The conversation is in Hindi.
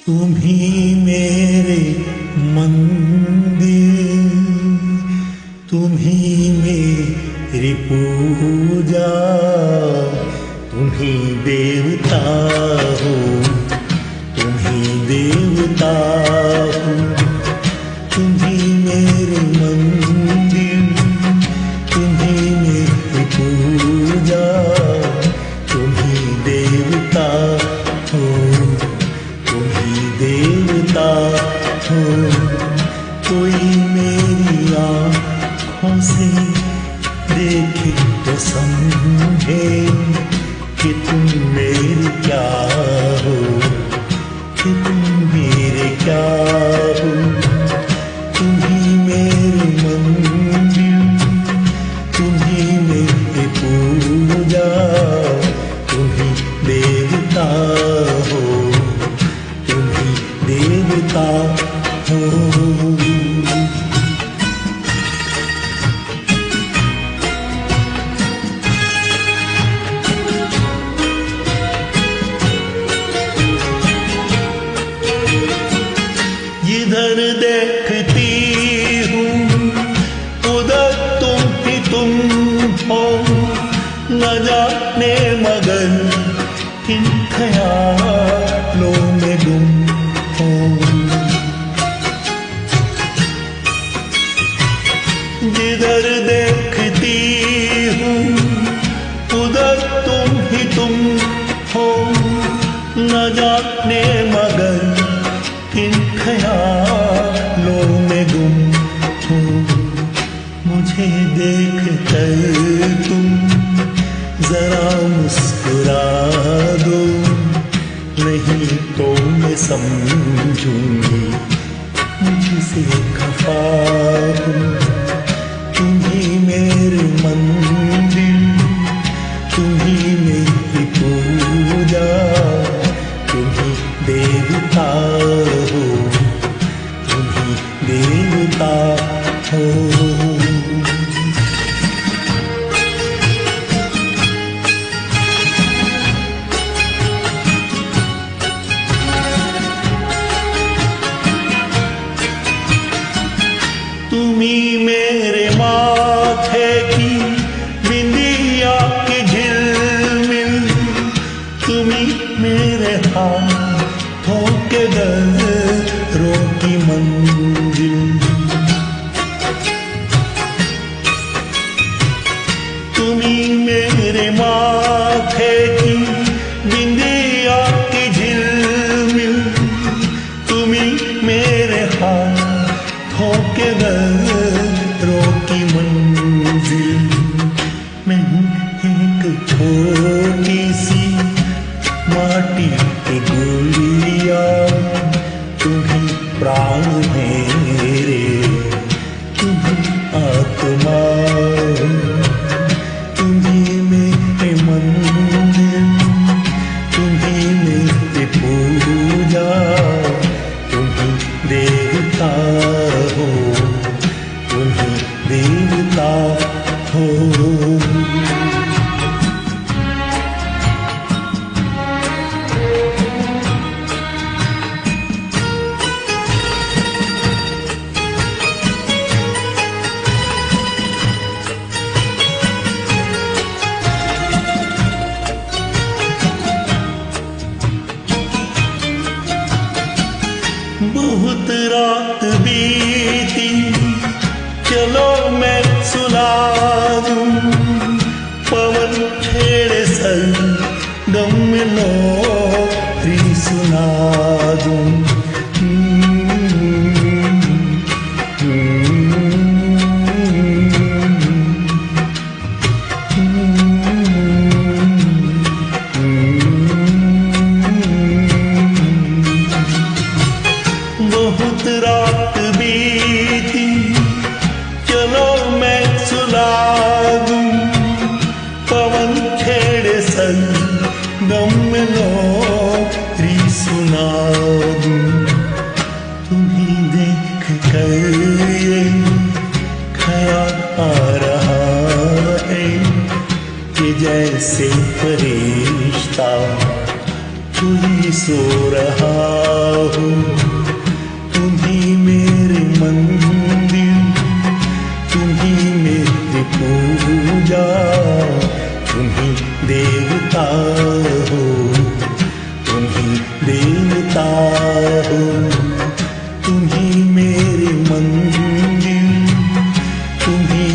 तुम ही मेरे मंदिर, तुम ही मेरी पूजा, तुम ही देवता हो, तुम ही देवता हो। तुम ही मेरे मंदिर, तुम ही मेरी पूजा, तुम ही देवता हो, तुम ही देवता हो। कोई मेरी आँखों से देखे तो समझे कि तुम मेरे क्या हो, कि तुम मेरे क्या हो। तुम ही मेरे मंदिर, तुम ही मेरी पूजा, तुम ही देवता हो, तुम ही देवता हो। इधर देखती हूँ उधर तुम हो, न जाने मगर किन ख्यालों में गुम हो। जिधर देखती हूँ उधर तुम हो, न जाने मगर किन ख्यालों में गुम हो। मुझे देख कर तुम जरा मुस्कुरा दो, नहीं तो मैं समझूंगी मुझसे खफा हूँ। तुम ही मेरे मंदिर, तुम ही मेरी पूजा, तुम ही देवता हो, तुम ही देवता हो। तुम ही मेरे माथे की बिंदिया की झिलमिल, तुम ही मेरे हाथों के गजरों की मंजिल। तुम ही मेरे माथे की बिंदिया की झिलमिल, तुम ही मेरे हाथों के गजरों की मंजिल। मैं एक छोटी सी माटी की गुड़िया, तुम ही प्राण मेरे, तुम ही आत्मा, तुम ही मेरे मंदिर, तुम ही मेरी पूजा, तुम ही देवता हो, तुम ही देवता हो। बहुत रात बीती, चलो मैं सुना दूं, पवन छेड़े सरगम में लोरी सुना दूं। बहुत रात बीती, चलो मैं सुना दूं, पवन छेड़े सरगम में लोरी सुना दूं। तुम्हीं देख कर ये ख्याल आ रहा है कि जैसे फरिश्ता कोई सो रहा हो, तुम्ही मेरे मंदिर, तुम्ही मेरी पूजा, तुम्ही देवता हो, तुम्ही देवता हो, तुम्ही मेरे मंदिर, तुम्ही